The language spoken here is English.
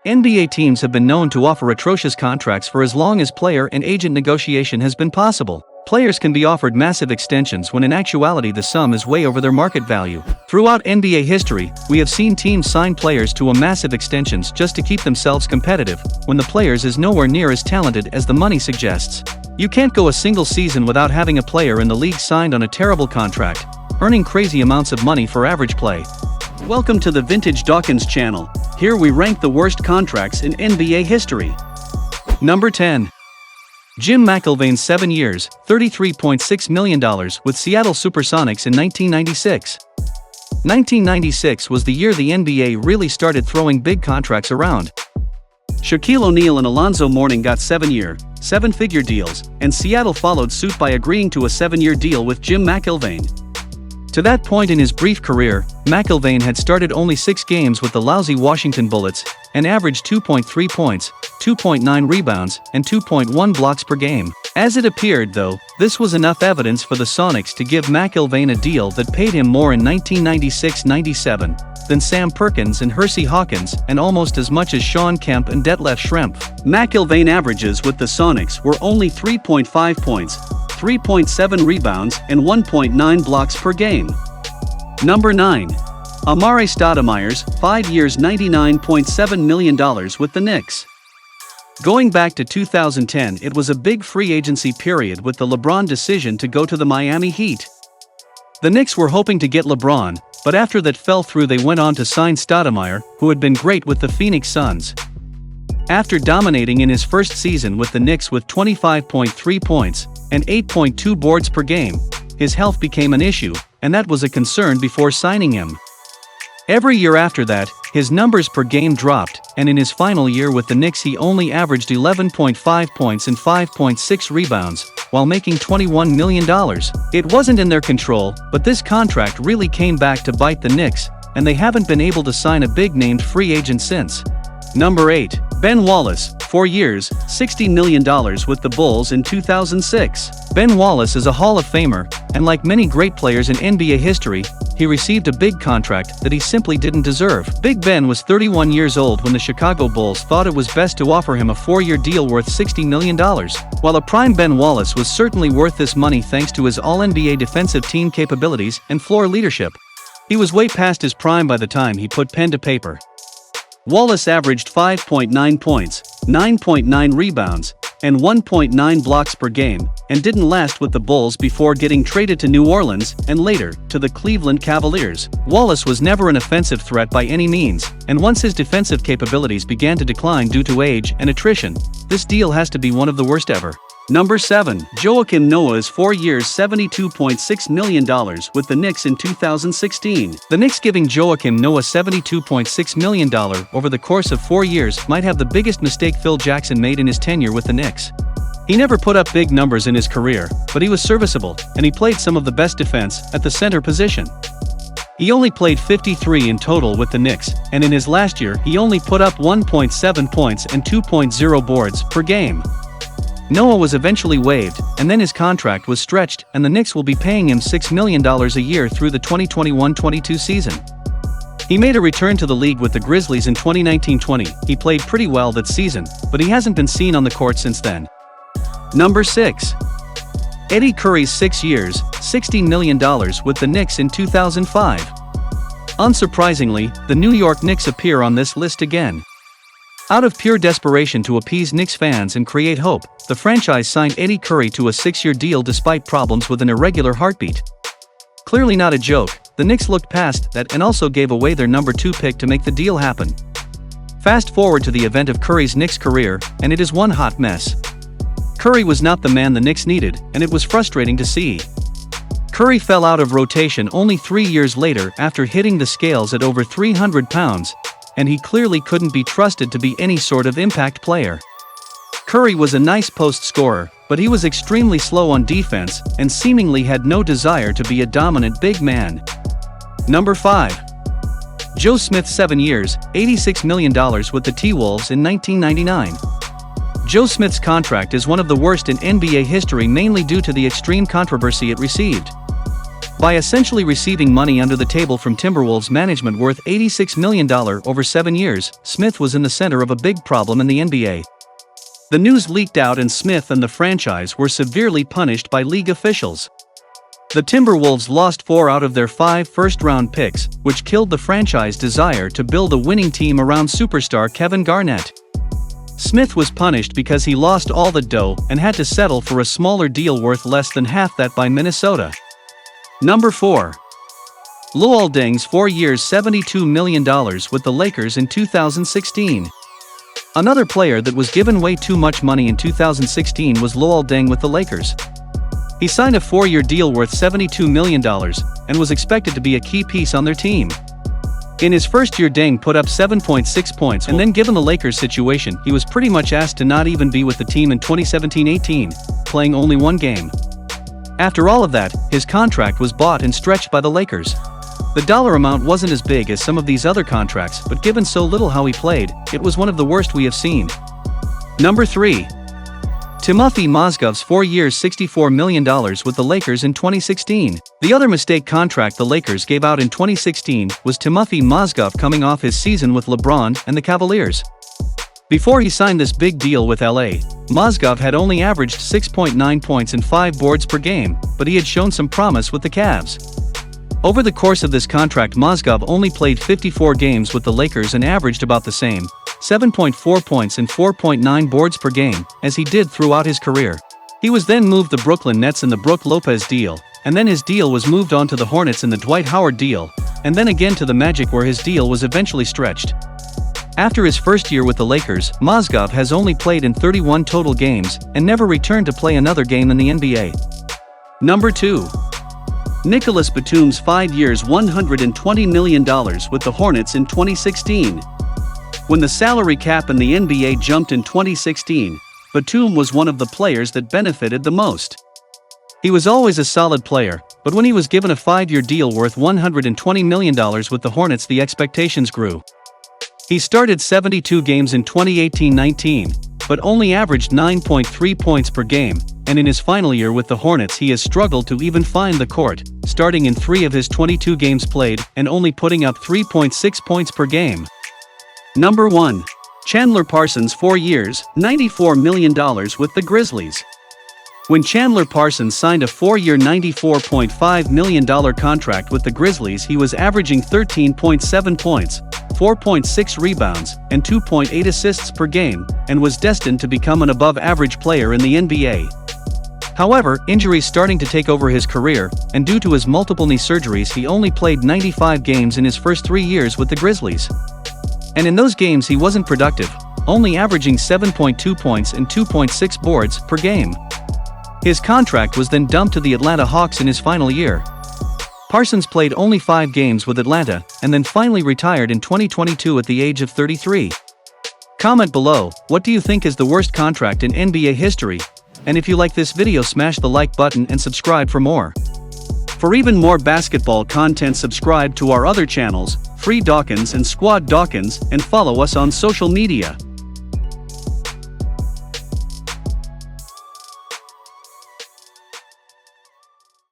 NBA teams have been known to offer atrocious contracts for as long as player and agent negotiation has been possible. Players can be offered massive extensions when in actuality the sum is way over their market value. Throughout NBA history, we have seen teams sign players to a massive extensions just to keep themselves competitive, when the players is nowhere near as talented as the money suggests. You can't go a single season without having a player in the league signed on a terrible contract, earning crazy amounts of money for average play. Welcome to the Vintage Dawkins channel. Here we rank the worst contracts in NBA history. Number 10. Jim McElveen, 7 years, $33.6 million with Seattle Supersonics in 1996. 1996 was the year the NBA really started throwing big contracts around. Shaquille O'Neal and Alonzo Mourning got 7-year, seven-figure deals, and Seattle followed suit by agreeing to a 7-year deal with Jim McElveen. To that point in his brief career, McElveen had started only 6 games with the lousy Washington Bullets and averaged 2.3 points, 2.9 rebounds, and 2.1 blocks per game. As it appeared though, this was enough evidence for the Sonics to give McElveen a deal that paid him more in 1996-97 than Sam Perkins and Hersey Hawkins, and almost as much as Shawn Kemp and Detlef Schrempf. McElveen averages with the Sonics were only 3.5 points, 3.7 rebounds, and 1.9 blocks per game. Number 9. Amar'e Stoudemire's 5 years $99.7 million with the Knicks. Going back to 2010, it was a big free agency period with the LeBron decision to go to the Miami Heat. The Knicks were hoping to get LeBron, but after that fell through they went on to sign Stoudemire, who had been great with the Phoenix Suns. After dominating in his first season with the Knicks with 25.3 points and 8.2 boards per game, his health became an issue, and that was a concern before signing him. Every year after that, his numbers per game dropped, and in his final year with the Knicks he only averaged 11.5 points and 5.6 rebounds, while making $21 million. It wasn't in their control, but this contract really came back to bite the Knicks, and they haven't been able to sign a big-named free agent since. Number 8. Ben Wallace, 4 years, $60 million with the Bulls in 2006. Ben Wallace is a Hall of Famer, and like many great players in NBA history, he received a big contract that he simply didn't deserve. Big Ben was 31 years old when the Chicago Bulls thought it was best to offer him a 4-year deal worth $60 million. While a prime Ben Wallace was certainly worth this money thanks to his All-NBA defensive team capabilities and floor leadership, he was way past his prime by the time he put pen to paper. Wallace averaged 5.9 points, 9.9 rebounds, and 1.9 blocks per game, and didn't last with the Bulls before getting traded to New Orleans and later to the Cleveland Cavaliers. Wallace was never an offensive threat by any means, and once his defensive capabilities began to decline due to age and attrition, this deal has to be one of the worst ever. Number 7. Joakim Noah's 4 years $72.6 million with the Knicks in 2016. The Knicks giving Joakim Noah $72.6 million over the course of 4 years might have the biggest mistake Phil Jackson made in his tenure with the Knicks. He never put up big numbers in his career, but he was serviceable, and he played some of the best defense at the center position. He only played 53 in total with the Knicks, and in his last year he only put up 1.7 points and 2.0 boards per game. Noah was eventually waived, and then his contract was stretched, and the Knicks will be paying him $6 million a year through the 2021-22 season. He made a return to the league with the Grizzlies in 2019-20. He played pretty well that season, but he hasn't been seen on the court since then. Number 6. Eddy Curry's 6 years, $16 million with the Knicks in 2005. Unsurprisingly, the New York Knicks appear on this list again. Out of pure desperation to appease Knicks fans and create hope, the franchise signed Eddy Curry to a 6-year deal despite problems with an irregular heartbeat. Clearly not a joke, the Knicks looked past that and also gave away their number 2 pick to make the deal happen. Fast forward to the event of Curry's Knicks career, and it is one hot mess. Curry was not the man the Knicks needed, and it was frustrating to see. Curry fell out of rotation only 3 years later after hitting the scales at over 300 pounds, and he clearly couldn't be trusted to be any sort of impact player. Curry was a nice post scorer, but he was extremely slow on defense and seemingly had no desire to be a dominant big man. Number 5. Joe Smith, 7 years, $86 million with the T-Wolves in 1999. Joe Smith's contract is one of the worst in NBA history mainly due to the extreme controversy it received. By essentially receiving money under the table from Timberwolves management worth $86 million over 7 years, Smith was in the center of a big problem in the NBA. The news leaked out and Smith and the franchise were severely punished by league officials. The Timberwolves lost 4 out of their 5 first-round picks, which killed the franchise's desire to build a winning team around superstar Kevin Garnett. Smith was punished because he lost all the dough and had to settle for a smaller deal worth less than half that by Minnesota. Number 4. Luol Deng's 4 years $72 million with the Lakers in 2016. Another player that was given way too much money in 2016 was Luol Deng with the Lakers. He signed a 4-year deal worth $72 million and was expected to be a key piece on their team. In his first year, Deng put up 7.6 points, and then given the Lakers' situation, he was pretty much asked to not even be with the team in 2017-18, playing only 1 game. After all of that, his contract was bought and stretched by the Lakers. The dollar amount wasn't as big as some of these other contracts, but given so little how he played, it was one of the worst we have seen. Number 3. Timothy Mozgov's 4 years $64 million with the Lakers in 2016. The other mistake contract the Lakers gave out in 2016 was Timothy Mozgov coming off his season with LeBron and the Cavaliers. Before he signed this big deal with LA, Mozgov had only averaged 6.9 points and 5 boards per game, but he had shown some promise with the Cavs. Over the course of this contract, Mozgov only played 54 games with the Lakers and averaged about the same, 7.4 points and 4.9 boards per game, as he did throughout his career. He was then moved to the Brooklyn Nets in the Brook Lopez deal, and then his deal was moved on to the Hornets in the Dwight Howard deal, and then again to the Magic where his deal was eventually stretched. After his first year with the Lakers, Mozgov has only played in 31 total games and never returned to play another game in the NBA. Number 2. Nicolas Batum's 5 years $120 million with the Hornets in 2016. When the salary cap in the NBA jumped in 2016, Batum was one of the players that benefited the most. He was always a solid player, but when he was given a 5-year deal worth $120 million with the Hornets, the expectations grew. He started 72 games in 2018-19, but only averaged 9.3 points per game, and in his final year with the Hornets he has struggled to even find the court, starting in 3 of his 22 games played and only putting up 3.6 points per game. Number 1. Chandler Parsons, 4 years, $94 million with the Grizzlies. When Chandler Parsons signed a 4-year $94.5 million contract with the Grizzlies, he was averaging 13.7 points, 4.6 rebounds, and 2.8 assists per game, and was destined to become an above-average player in the NBA. However, injuries starting to take over his career, and due to his multiple knee surgeries he only played 95 games in his first 3 years with the Grizzlies. And in those games he wasn't productive, only averaging 7.2 points and 2.6 boards per game. His contract was then dumped to the Atlanta Hawks in his final year. Parsons played only 5 games with Atlanta, and then finally retired in 2022 at the age of 33. Comment below, what do you think is the worst contract in NBA history? And if you like this video, smash the like button and subscribe for more. For even more basketball content, subscribe to our other channels, Free Dawkins and Squad Dawkins, and follow us on social media.